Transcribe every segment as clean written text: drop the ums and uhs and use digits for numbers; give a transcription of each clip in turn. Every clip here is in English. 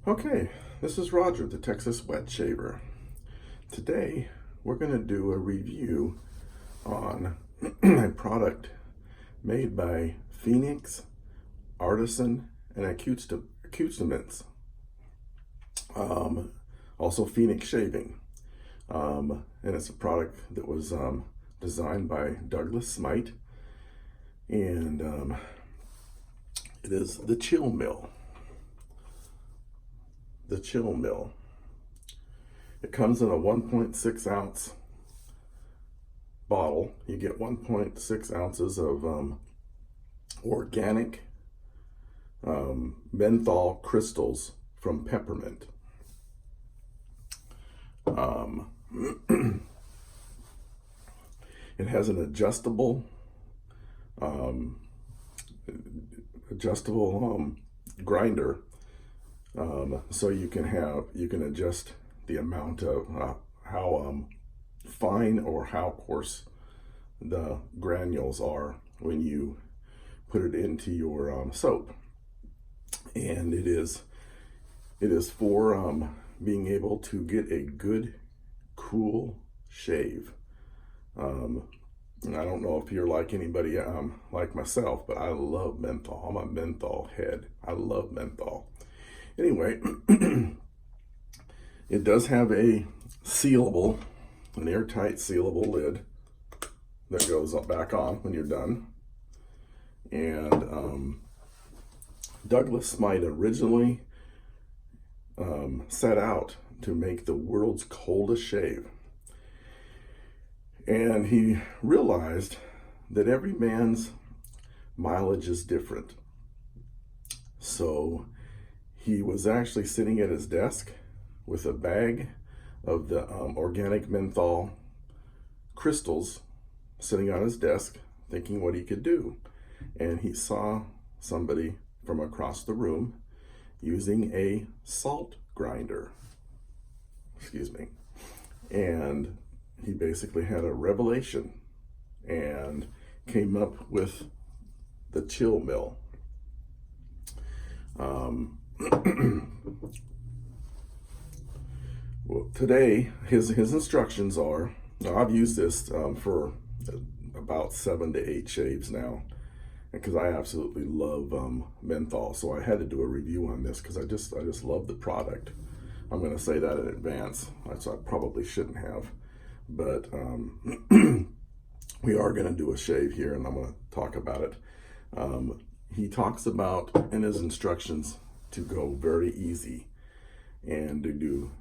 Okay, this is Roger, the Texas Wet Shaver. Today, we're going to do a review on a product made by Phoenix Artisan Accoutrements. Also Phoenix Shaving. And it's a product that was designed by Douglas Smite. And it is the Chill Mill. The Chill Mill. It comes in a 1.6 ounce bottle. You get 1.6 ounces of organic menthol crystals from peppermint. It has an adjustable grinder. So you can adjust the amount of how fine or how coarse the granules are when you put it into your soap. And it is for being able to get a good, cool shave. I don't know if you're like anybody like myself, but I love menthol. I'm a menthol head. I love menthol. Anyway, it does have an airtight sealable lid that goes back on when you're done. And Douglas Smite originally set out to make the world's coldest shave. And he realized that every man's mileage is different. So he was actually sitting at his desk with a bag of the organic menthol crystals sitting on his desk, thinking what he could do. And he saw somebody from across the room using a salt grinder. Excuse me. And he basically had a revelation and came up with the Chill Mill. Well, today his instructions are, I've used this for about 7 to 8 shaves now, because I absolutely love menthol. So I had to do a review on this because I just love the product. I'm going to say that in advance, so I probably shouldn't have, but we are going to do a shave here, and I'm going to talk about it. He talks about in his instructions to go very easy and to do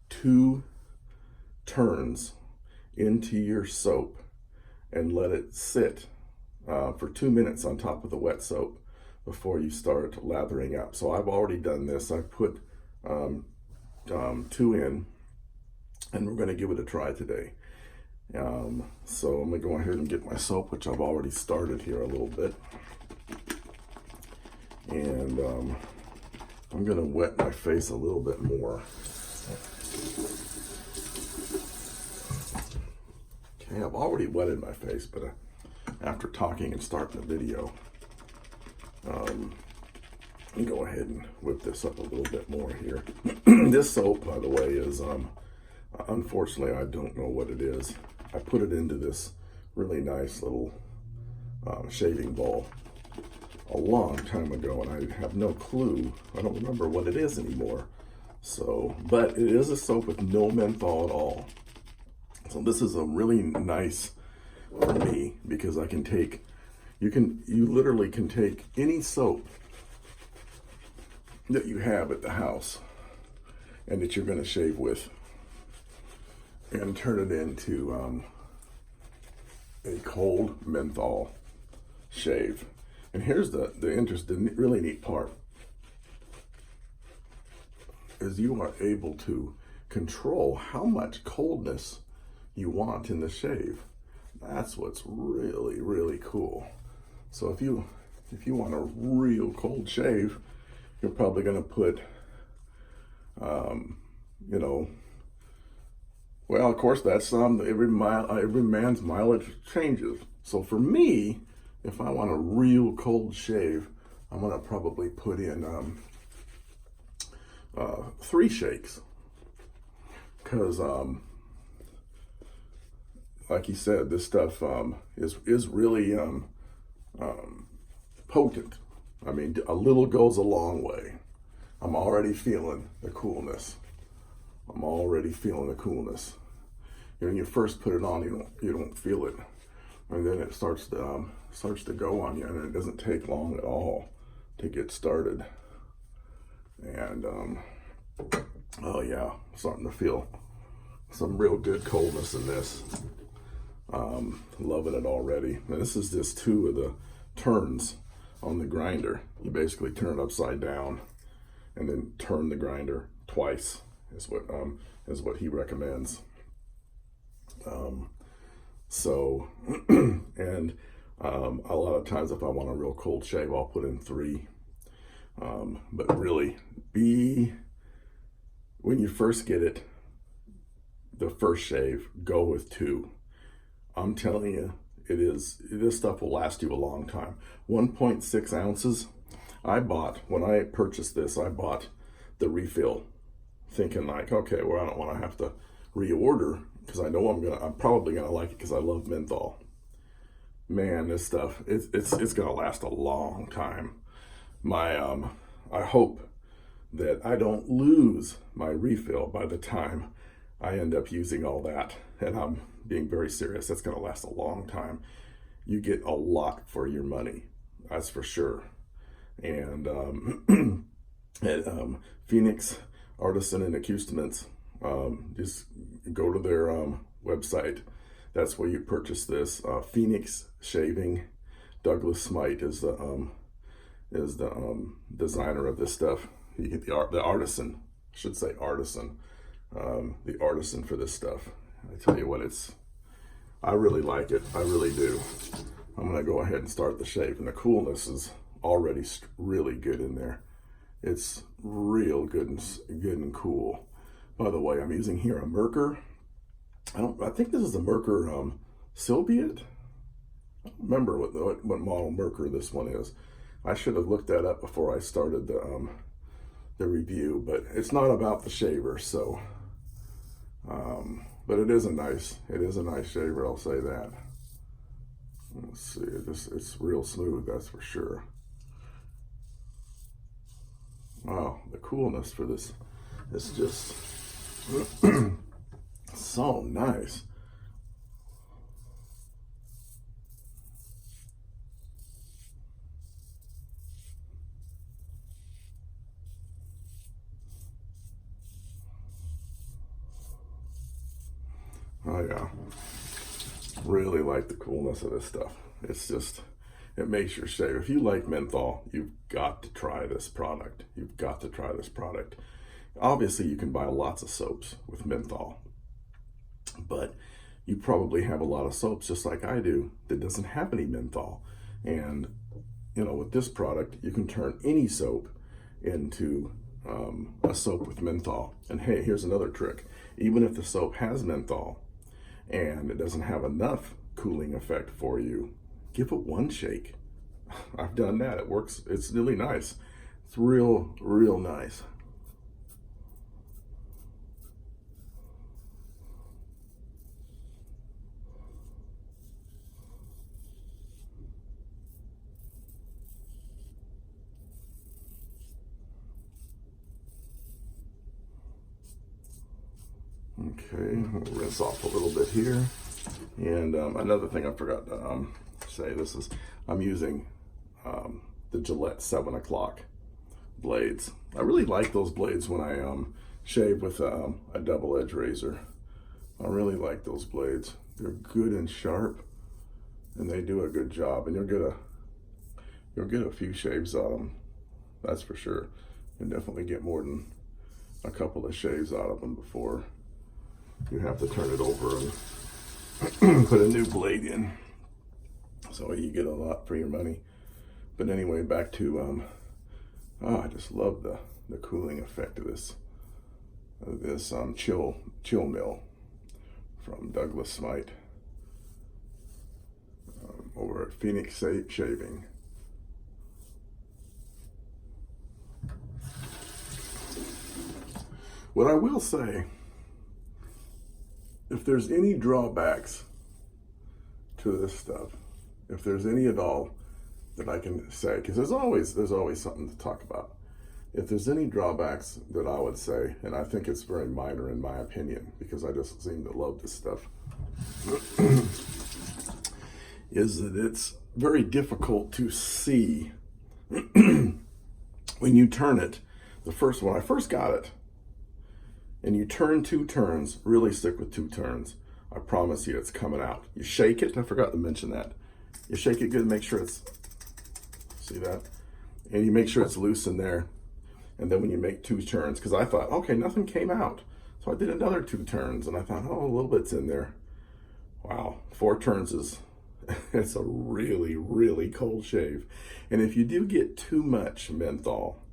2 turns into your soap and let it sit for 2 minutes on top of the wet soap before you start lathering up. So I've already done this. I put 2 in, and we're going to give it a try today. So I'm going to go ahead and get my soap, which I've already started here a little bit. And I'm going to wet my face a little bit more. Okay, I've already wetted my face, but after talking and starting the video, let me go ahead and whip this up a little bit more here. This soap, by the way, is, unfortunately, I don't know what it is. I put it into this really nice little shaving bowl a long time ago, and I have no clue. I don't remember what it is anymore. So, but it is a soap with no menthol at all. So this is a really nice for me, because I can take, you literally can take any soap that you have at the house and that you're going to shave with and turn it into a cold menthol shave. And here's the really neat part, is you are able to control how much coldness you want in the shave. That's what's really, really cool. So if you want a real cold shave, you're probably going to put, well, of course, that's every man's mileage changes. So for me, if I want a real cold shave, I'm going to probably put in 3 shakes, because like he said, this stuff is really potent. I mean, a little goes a long way. I'm already feeling the coolness. I'm already feeling the coolness. When you first put it on, you don't feel it, and then it starts to go on you, and it doesn't take long at all to get started. And oh yeah, starting to feel some real good coldness in this. Loving it already. And this is just 2 of the turns on the grinder. You basically turn it upside down and then turn the grinder twice is what he recommends. And a lot of times if I want a real cold shave, I'll put in 3. But really, when you first get it, the first shave, go with 2. I'm telling you, this stuff will last you a long time. 1.6 ounces. When I purchased this, I bought the refill, thinking like, okay, well, I don't want to have to reorder, because I know I'm probably gonna like it because I love menthol. Man, this stuff, it's gonna last a long time. I hope that I don't lose my refill by the time I end up using all that, and I'm being very serious. That's gonna last a long time. You get a lot for your money, that's for sure. And at Phoenix Artisan Accoutrements, just go to their website. That's where you purchase this. Phoenix Shaving. Douglas Smite is the designer of this stuff. You get the artisan, I should say artisan, the artisan for this stuff. I tell you what, I really like it. I really do. I'm gonna go ahead and start the shave, and the coolness is already really good in there. It's real good and cool. By the way, I'm using here a Merkur. I think this is a Merkur Sylviet. I don't remember what model Merkur this one is. I should have looked that up before I started the review, but it's not about the shaver, so but it is a nice shaver, I'll say that. Let's see, it's real smooth, that's for sure. Wow, the coolness for this is just so nice. Oh yeah, really like the coolness of this stuff. It makes your shave. If you like menthol, you've got to try this product. You've got to try this product. Obviously, you can buy lots of soaps with menthol, but you probably have a lot of soaps, just like I do, that doesn't have any menthol. And with this product, you can turn any soap into a soap with menthol. And hey, here's another trick. Even if the soap has menthol and it doesn't have enough cooling effect for you, give it 1 shake. I've done that. It works. It's really nice. It's real nice. Okay, I'll rinse off a little bit here. And another thing I forgot to say, I'm using the Gillette 7 o'clock blades. I really like those blades when I shave with a double-edged razor. I really like those blades. They're good and sharp, and they do a good job. And you'll get a few shaves out of them, that's for sure. You'll definitely get more than a couple of shaves out of them before you have to turn it over and put a new blade in. So you get a lot for your money. But anyway, back to I just love the cooling effect of this chill mill from Douglas Smite over at Phoenix Shaving. What I will say, if there's any drawbacks to this stuff, if there's any at all that I can say, because there's always something to talk about. If there's any drawbacks that I would say, and I think it's very minor in my opinion, because I just seem to love this stuff, is that it's very difficult to see when you turn it. When I first got it, and you turn 2 turns, really stick with 2 turns, I promise you it's coming out. You shake it, I forgot to mention that. You shake it good, make sure it's, see that? And you make sure it's loose in there. And then when you make 2 turns, because I thought, okay, nothing came out. So I did another 2 turns, and I thought, oh, a little bit's in there. Wow, 4 turns is, it's a really, really cold shave. And if you do get too much menthol,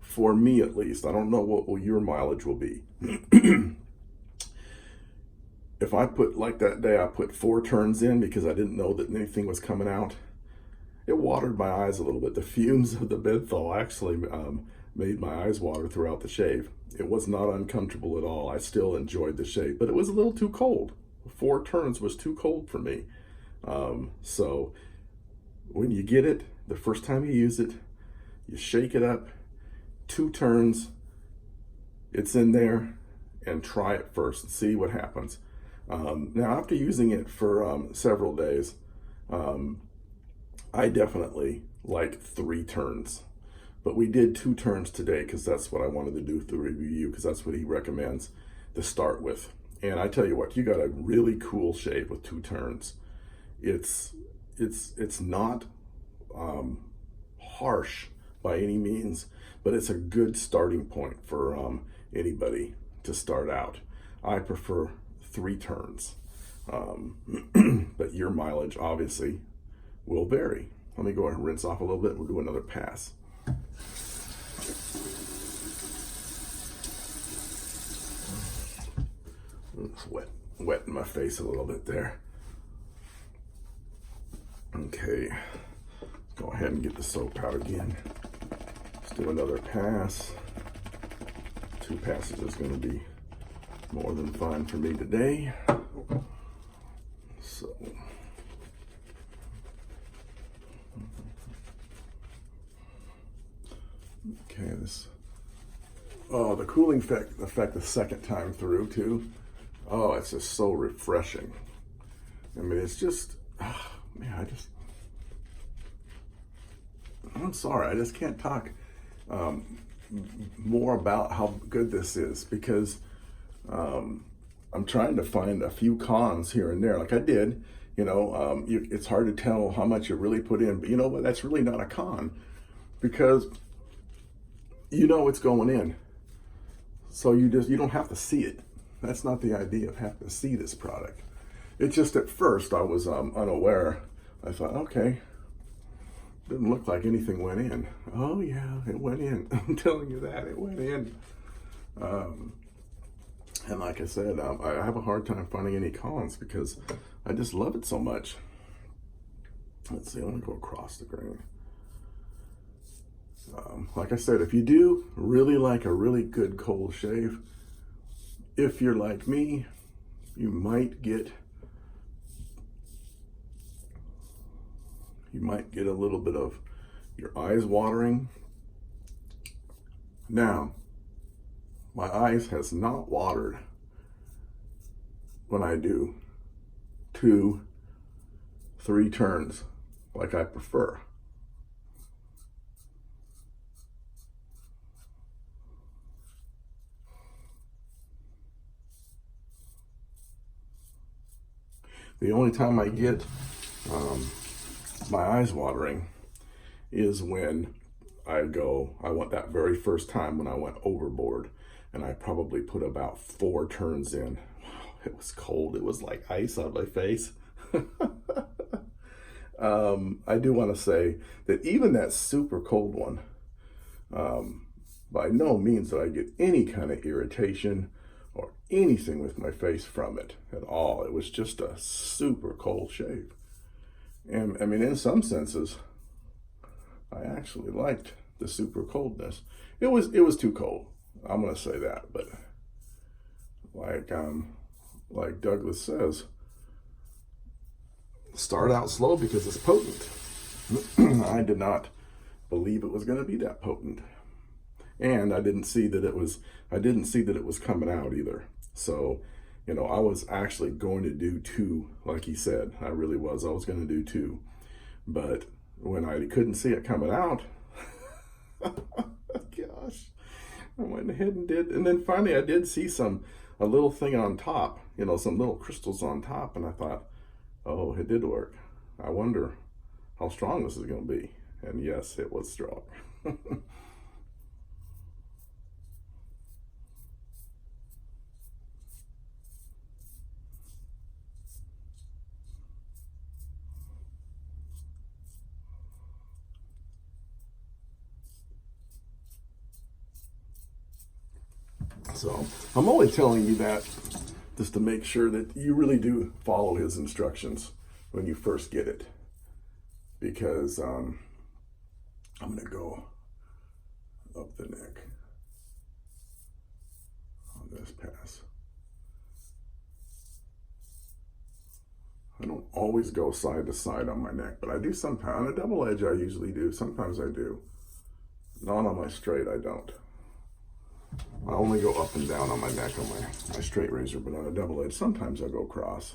for me at least, I don't know what your mileage will be. If I put, like that day, I put 4 turns in because I didn't know that anything was coming out. It watered my eyes a little bit. The fumes of the menthol actually made my eyes water throughout the shave. It was not uncomfortable at all. I still enjoyed the shave, but it was a little too cold. 4 turns was too cold for me. So when you get it, the first time you use it, you shake it up, 2 turns, it's in there, and try it first and see what happens. Now, after using it for several days, I definitely like 3 turns. But we did 2 turns today because that's what I wanted to do through review, because that's what he recommends to start with. And I tell you what, you got a really cool shave with 2 turns. It's not harsh by any means, but it's a good starting point for anybody to start out. I prefer 3 turns, but your mileage obviously will vary. Let me go ahead and rinse off a little bit. We'll do another pass. It's wet in my face a little bit there. Okay, let's go ahead and get the soap out again. Let's do another pass. 2 passes is going to be more than fine for me today. So, okay, the cooling effect the second time through too. Oh, it's just so refreshing. I mean, it's just, man, I'm sorry, I just can't talk more about how good this is, because I'm trying to find a few cons here and there, like I did. It's hard to tell how much you really put in, but you know what? That's really not a con, because you know it's going in. So you don't have to see it. That's not the idea of having to see this product. It's just at first I was unaware. I thought, okay, didn't look like anything went in. Oh yeah, it went in. I'm telling you that, it went in. And like I said, I have a hard time finding any cons because I just love it so much. Let's see, I'm gonna go across the grain. Like I said, if you do really like a really good cold shave, if you're like me, you might get a little bit of your eyes watering. Now, my eyes has not watered when I do 2, 3 turns like I prefer. The only time I get my eyes watering is when I went that very first time when I went overboard, and I probably put about 4 turns in. It was cold. It was like ice on my face. I do want to say that even that super cold one, by no means did I get any kind of irritation or anything with my face from it at all. It was just a super cold shave. And I mean, in some senses, I actually liked the super coldness. It was too cold. I'm gonna say that, but like Douglas says, start out slow because it's potent. I did not believe it was going to be that potent, and I didn't see that it was coming out either. So, you know, I was actually going to do 2, like he said. I really was. I was going to do 2, but when I couldn't see it coming out, gosh, I went ahead and did. And then finally, I did see a little thing on top. You know, some little crystals on top, and I thought, oh, it did work. I wonder how strong this is going to be. And yes, it was strong. So I'm only telling you that just to make sure that you really do follow his instructions when you first get it. Because I'm going to go up the neck on this pass. I don't always go side to side on my neck, but I do sometimes. On a double edge, I usually do. Sometimes I do. Not on my straight, I don't. I only go up and down on my neck on my straight razor, but on a double edge, sometimes I go cross.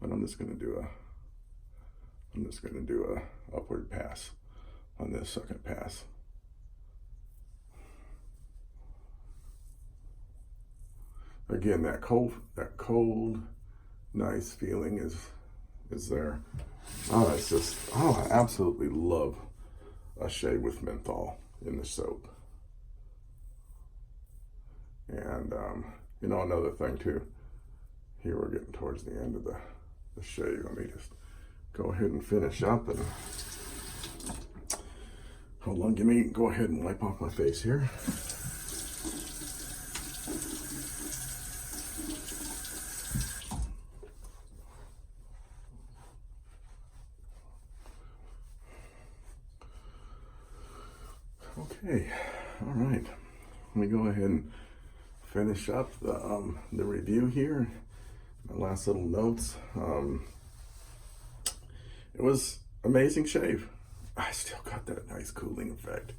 But I'm just going to do a upward pass on this second pass. Again, that cold, nice feeling is there. Oh, it's just, I absolutely love a shave with menthol in the soap. And, you know, another thing too, here we're getting towards the end of the shave. Let me just go ahead and finish up and hold on, go ahead and wipe off my face here. Okay, all right, let me go ahead and finish up the review here. My last little notes. It was amazing shave. I still got that nice cooling effect.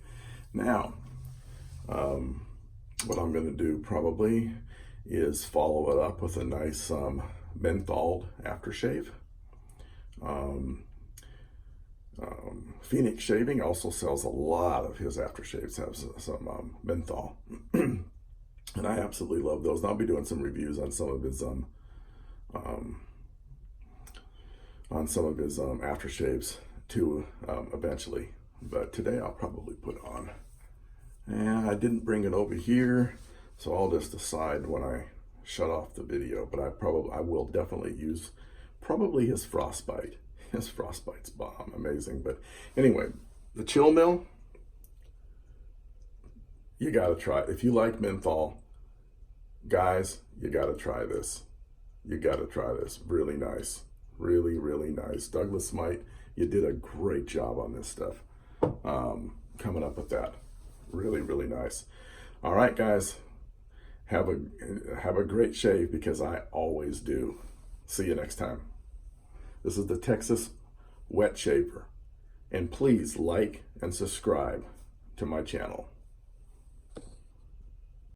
Now, what I'm going to do probably is follow it up with a nice menthol aftershave. Phoenix Shaving also sells a lot of his aftershaves, have some menthol. And I absolutely love those. And I'll be doing some reviews on some of his aftershaves too, eventually. But today I'll probably put on. And I didn't bring it over here, so I'll just decide when I shut off the video. But I will definitely use probably his Frostbite. His Frostbite's bomb, amazing. But anyway, the Chill Mill, you gotta try it. If you like menthol, guys, you gotta try this. You gotta try this. Really nice. Really, really nice. Douglas Smite, you did a great job on this stuff. Coming up with that. Really, really nice. All right, guys. Have a great shave, because I always do. See you next time. This is the Texas Wet Shaver. And please like and subscribe to my channel.